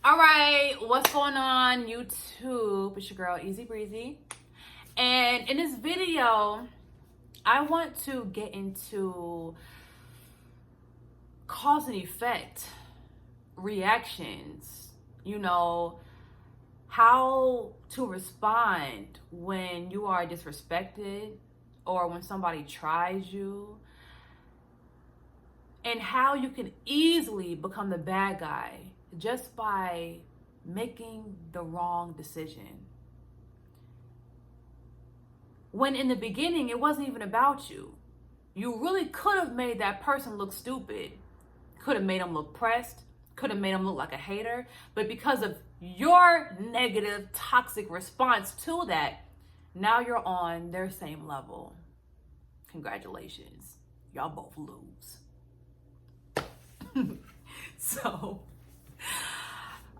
All right, what's going on YouTube? It's your girl Easy Breezy. And in this video, I want to get into cause and effect reactions, how to respond when you are disrespected or when somebody tries you, and how you can easily become the bad guy just by making the wrong decision. When in the beginning, it wasn't even about you. You really could have made that person look stupid, could have made them look pressed, could have made them look like a hater. But because of your negative, toxic response to that, now you're on their same level. Congratulations. Y'all both lose. So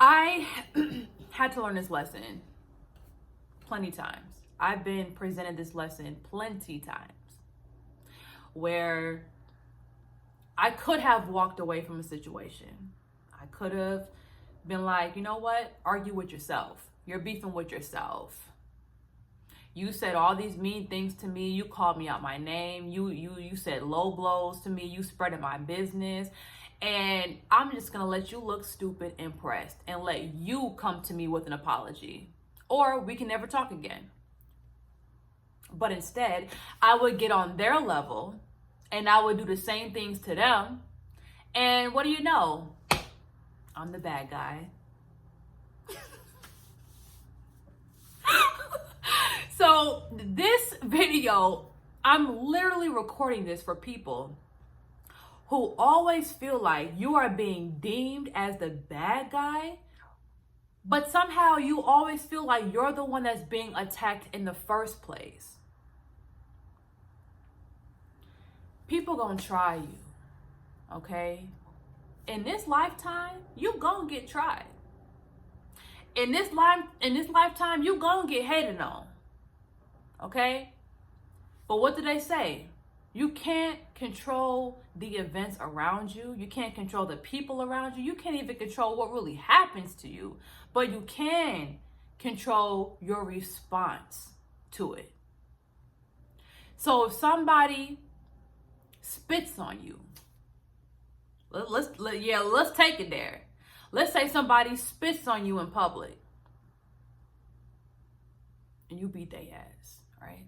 I had to learn this lesson plenty times. I've been presented this lesson plenty times where I could have walked away from a situation. I could have been like, you know what? Argue with yourself. You're beefing with yourself. You said all these mean things to me. You called me out my name. You said low blows to me. You spreaded my business. And I'm just going to let you look stupid and pressed and let you come to me with an apology. Or we can never talk again. But instead, I would get on their level and I would do the same things to them. And what do you know? I'm the bad guy. So this video, I'm literally recording this for people who always feel like you are being deemed as the bad guy, but somehow you always feel like you're the one that's being attacked in the first place. People gonna try you, okay? In this lifetime, you gonna get tried. In this lifetime, you gonna get hated on, okay? But what do they say? You can't control the events around you. You can't control the people around you. You can't even control what really happens to you. But you can control your response to it. So if somebody spits on you, let's take it there. Let's say somebody spits on you in public and you beat their ass, right?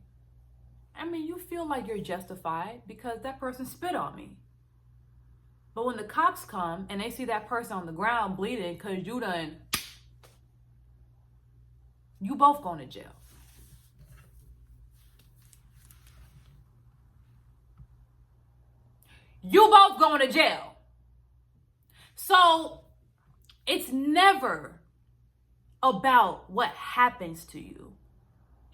I mean, you feel like you're justified because that person spit on me. But when the cops come and they see that person on the ground bleeding because you both going to jail. You both going to jail. So it's never about what happens to you.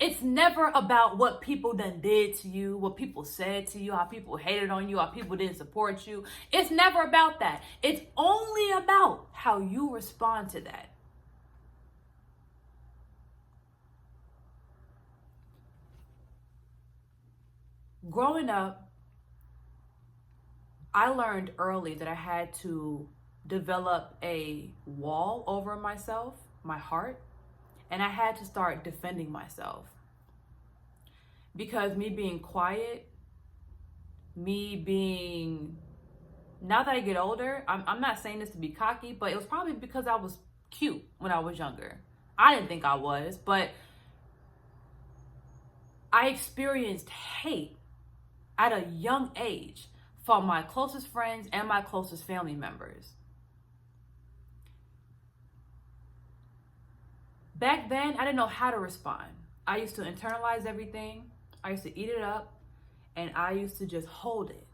It's never about what people done did to you, what people said to you, how people hated on you, how people didn't support you. It's never about that. It's only about how you respond to that. Growing up, I learned early that I had to develop a wall over myself, my heart, and I had to start defending myself. Because me being quiet, now that I get older, I'm not saying this to be cocky, but it was probably because I was cute when I was younger. I didn't think I was, but I experienced hate at a young age from my closest friends and my closest family members. Back then, I didn't know how to respond. I used to internalize everything. I used to eat it up, and I used to just hold it,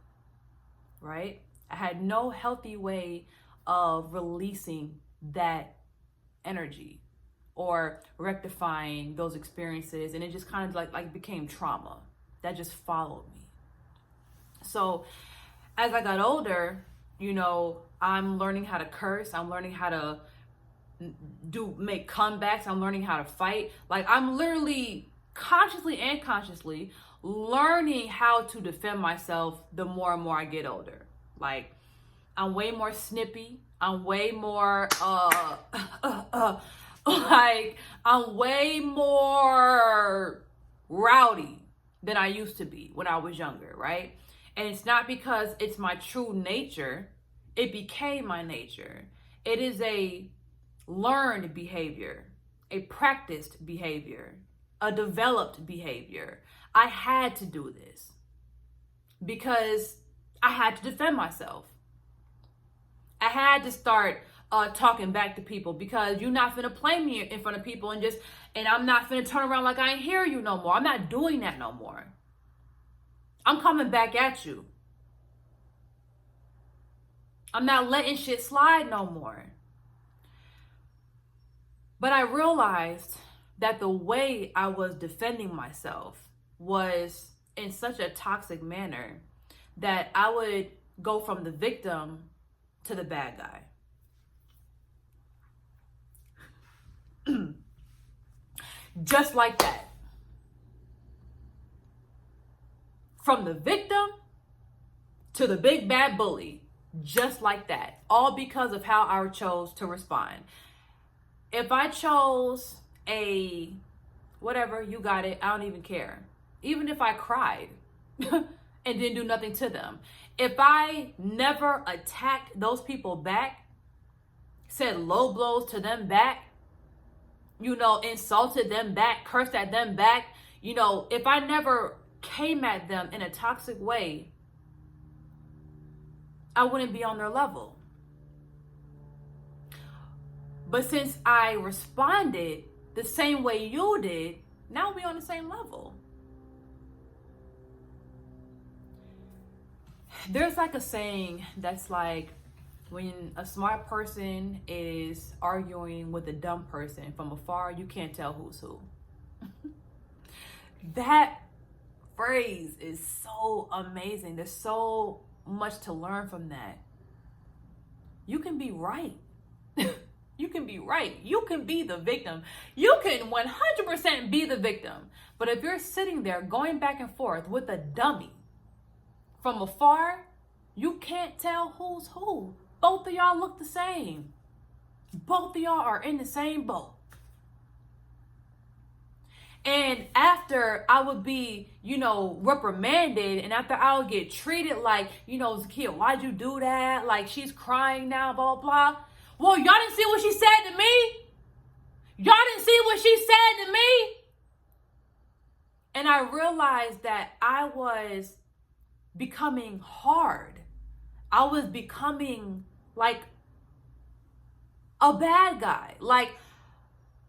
right? I had no healthy way of releasing that energy or rectifying those experiences, and it just kind of like became trauma that just followed me. So as I got older, I'm learning how to curse. I'm learning how to make comebacks. I'm learning how to fight. Like, I'm literally consciously and unconsciously learning how to defend myself the more and more I get older. Like, I'm way more snippy. I'm way more like I'm way more rowdy than I used to be when I was younger, right? And it's not because it's my true nature. It became my nature. It is a learned behavior, a practiced behavior, a developed behavior. I had to do this because I had to defend myself. I had to start talking back to people because you're not finna play me in front of people and I'm not finna turn around like I ain't hear you no more. I'm not doing that no more. I'm coming back at you. I'm not letting shit slide no more. But I realized that the way I was defending myself was in such a toxic manner that I would go from the victim to the bad guy. Just like that. From the victim to the big bad bully. Just like that. All because of how I chose to respond. If I chose a whatever, you got it, I don't even care. Even if I cried and didn't do nothing to them. If I never attacked those people back, said low blows to them back, insulted them back, cursed at them back, if I never came at them in a toxic way, I wouldn't be on their level. But since I responded the same way you did, now we're on the same level. There's like a saying that's like, when a smart person is arguing with a dumb person from afar, you can't tell who's who. That phrase is so amazing. There's so much to learn from that. You can be right. You can be right. You can be the victim. You can 100% be the victim. But if you're sitting there going back and forth with a dummy from afar, you can't tell who's who. Both of y'all look the same. Both of y'all are in the same boat. And after I would be, reprimanded, and after I would get treated like, Zakia, why'd you do that? Like, she's crying now, blah, blah. Well, y'all didn't see what she said to me? Y'all didn't see what she said to me? And I realized that I was becoming hard. I was becoming like a bad guy, like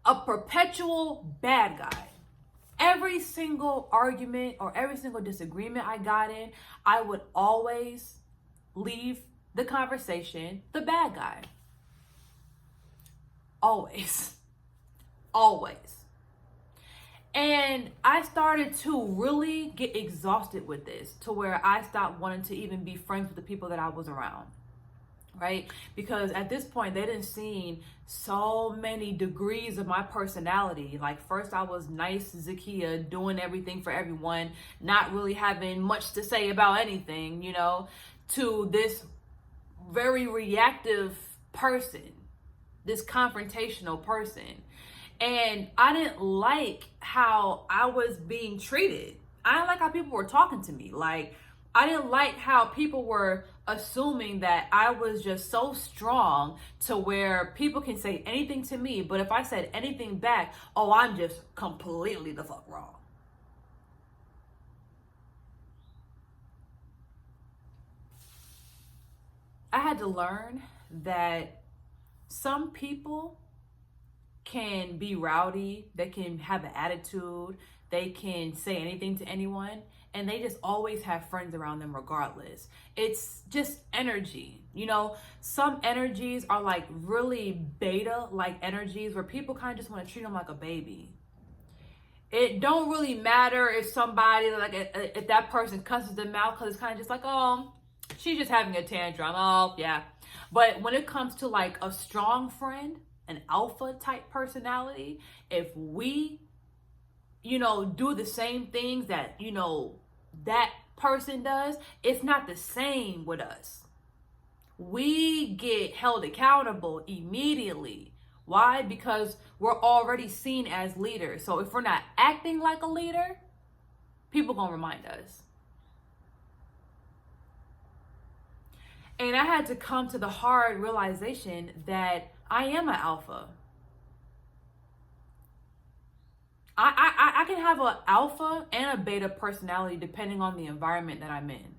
a perpetual bad guy. Every single argument or every single disagreement I got in, I would always leave the conversation the bad guy. Always. Always. And I started to really get exhausted with this, to where I stopped wanting to even be friends with the people that I was around. Right? Because at this point, they didn't see so many degrees of my personality. Like, first I was nice Zakia, doing everything for everyone, not really having much to say about anything, to this very reactive person, this confrontational person. And I didn't like how I was being treated. I didn't like how people were talking to me. Like, I didn't like how people were assuming that I was just so strong to where people can say anything to me, but if I said anything back, I'm just completely the fuck wrong. I had to learn that some people can be rowdy, they can have an attitude, they can say anything to anyone, and they just always have friends around them regardless. It's just energy. Some energies are like really beta like energies where people kind of just want to treat them like a baby. It don't really matter if somebody, like, if that person cusses them out, because it's kind of just like, she's just having a tantrum. Oh, yeah. But when it comes to like a strong friend, an alpha type personality, if we, do the same things that, that person does, it's not the same with us. we get held accountable immediately. Why? Because we're already seen as leaders. So if we're not acting like a leader, people gonna remind us. And I had to come to the hard realization that I am an alpha. I can have an alpha and a beta personality depending on the environment that I'm in.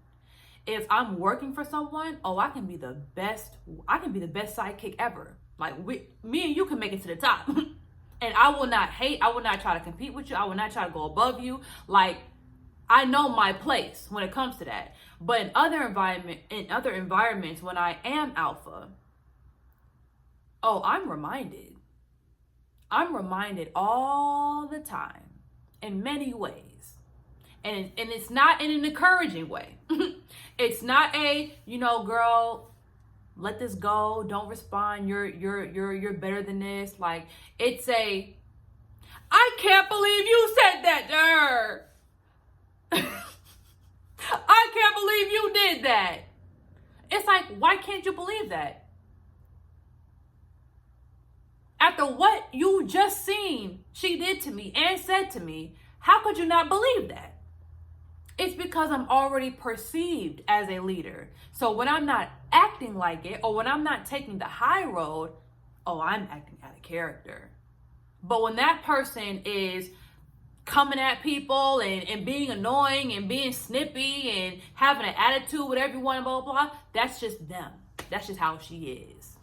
If I'm working for someone, I can be the best sidekick ever. Like me and you can make it to the top. And I will not hate, I will not try to compete with you, I will not try to go above you. Like, I know my place when it comes to that. But in other environments, when I am alpha, I'm reminded. I'm reminded all the time in many ways. And it's not in an encouraging way. It's not a, girl, let this go, don't respond, you're better than this. Like, it's a, I can't believe you said that to her. I can't believe you did that. It's like, why can't you believe that? After what you just seen she did to me and said to me, how could you not believe that? It's because I'm already perceived as a leader. So when I'm not acting like it, or when I'm not taking the high road, I'm acting out of character. But when that person is coming at people and being annoying and being snippy and having an attitude with everyone, blah, blah, blah, that's just them. That's just how she is.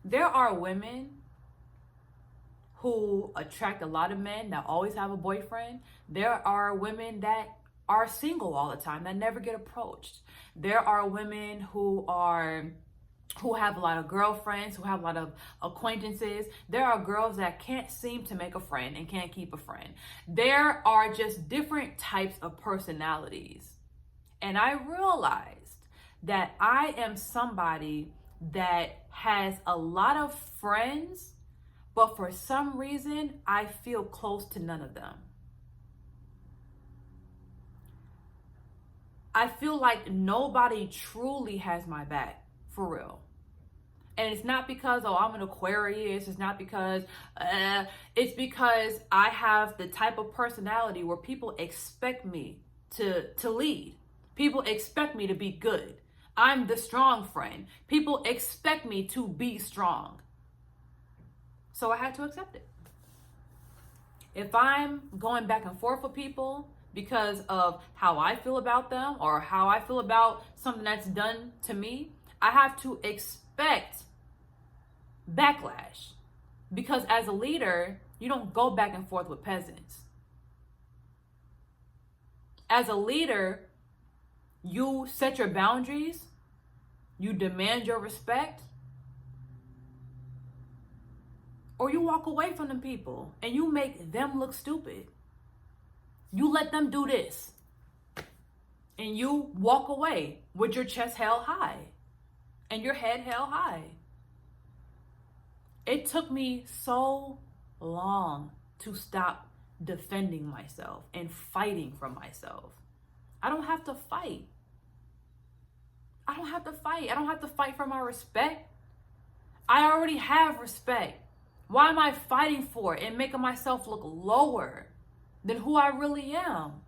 There are women who attract a lot of men that always have a boyfriend. There are women that are single all the time, that never get approached. There are women who have a lot of girlfriends, who have a lot of acquaintances. There are girls that can't seem to make a friend and can't keep a friend. There are just different types of personalities. And I realized that I am somebody that has a lot of friends, but for some reason, I feel close to none of them. I feel like nobody truly has my back, for real. And it's not because, I'm an Aquarius. It's not because, it's because I have the type of personality where people expect me to lead. People expect me to be good. I'm the strong friend. People expect me to be strong. So I had to accept it. If I'm going back and forth with people because of how I feel about them or how I feel about something that's done to me, I have to expect backlash. Because as a leader, you don't go back and forth with peasants. As a leader, you set your boundaries, you demand your respect, or you walk away from them people and you make them look stupid. You let them do this and you walk away with your chest held high and your head held high. It took me so long to stop defending myself and fighting for myself. I don't have to fight. I don't have to fight. I don't have to fight for my respect. I already have respect. Why am I fighting for it and making myself look lower than who I really am?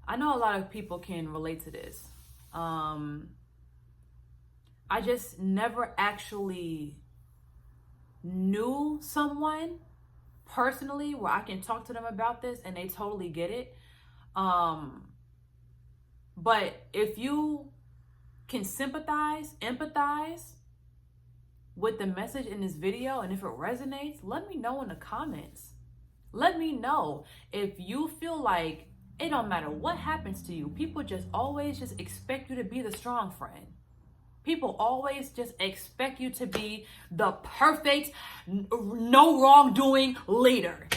I know a lot of people can relate to this. I just never actually knew someone personally where I can talk to them about this and they totally get it. But if you can sympathize, empathize with the message in this video, and if it resonates, let me know in the comments. Let me know if you feel like it don't matter what happens to you. People just always just expect you to be the strong friend. People always just expect you to be the perfect, no wrongdoing leader.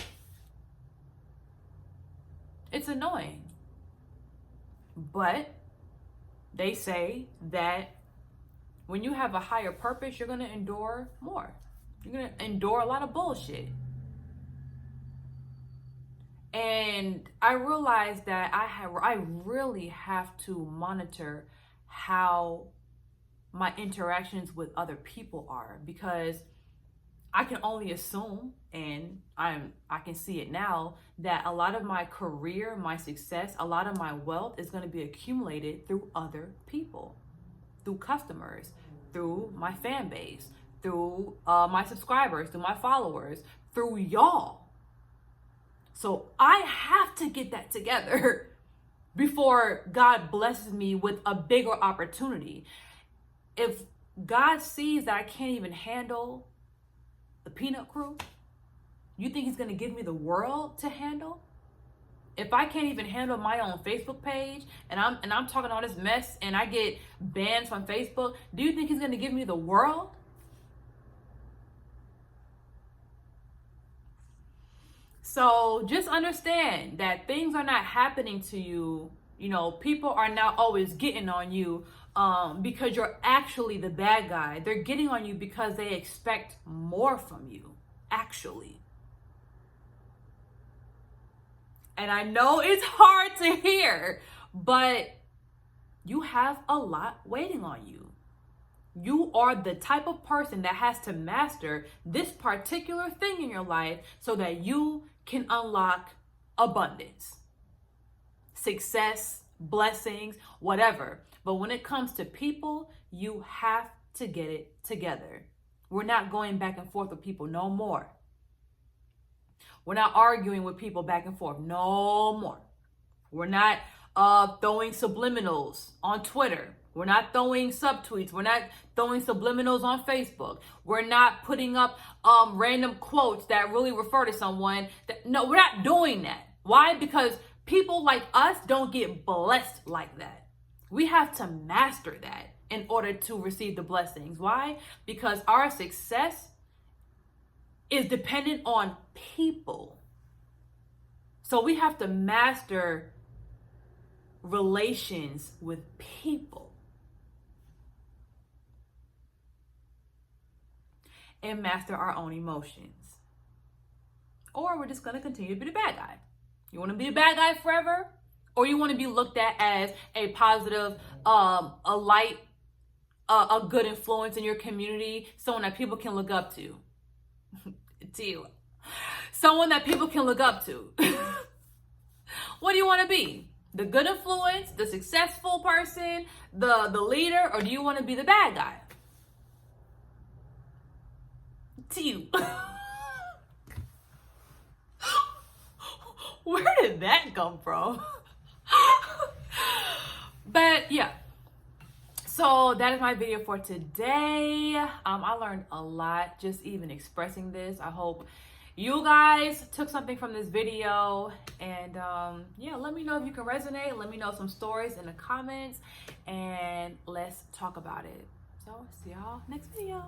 It's annoying. But they say that when you have a higher purpose, you're going to endure more. You're going to endure a lot of bullshit. And I realized that I really have to monitor how my interactions with other people are, because I can only assume, and I can see it now, that a lot of my career, my success, a lot of my wealth is going to be accumulated through other people, through customers, through my fan base, through my subscribers, through my followers, through y'all. So I have to get that together before God blesses me with a bigger opportunity. If God sees that I can't even handle the peanut crew, you think he's going to give me the world to handle? If I can't even handle my own Facebook page, and I'm talking all this mess and I get banned from Facebook, do you think he's going to give me the world? So just understand that things are not happening to you. You know, people are not always getting on you because you're actually the bad guy. They're getting on you because they expect more from you, actually. And I know it's hard to hear, but you have a lot waiting on you. You are the type of person that has to master this particular thing in your life so that you can unlock abundance, success, blessings, whatever. But when it comes to people, you have to get it together. We're not going back and forth with people no more. We're not arguing with people back and forth no more. We're not throwing subliminals on Twitter. We're not throwing subtweets. We're not throwing subliminals on Facebook. We're not putting up random quotes that really refer to someone. No, we're not doing that. Why? Because people like us don't get blessed like that. We have to master that in order to receive the blessings. Why? Because our success is dependent on people. So we have to master relations with people. And master our own emotions. Or we're just going to continue to be the bad guy. You want to be a bad guy forever? Or you want to be looked at as a positive, a light, a good influence in your community, someone that people can look up to. To you. Someone that people can look up to. What do you want to be? The good influence, the successful person, the leader, or do you want to be the bad guy? To you. Where did that come from? But yeah, so that is my video for today. I learned a lot just even expressing this. I hope you guys took something from this video, and yeah, let me know if you can resonate. Let me know some stories in the comments, and let's talk about it. So see y'all next video.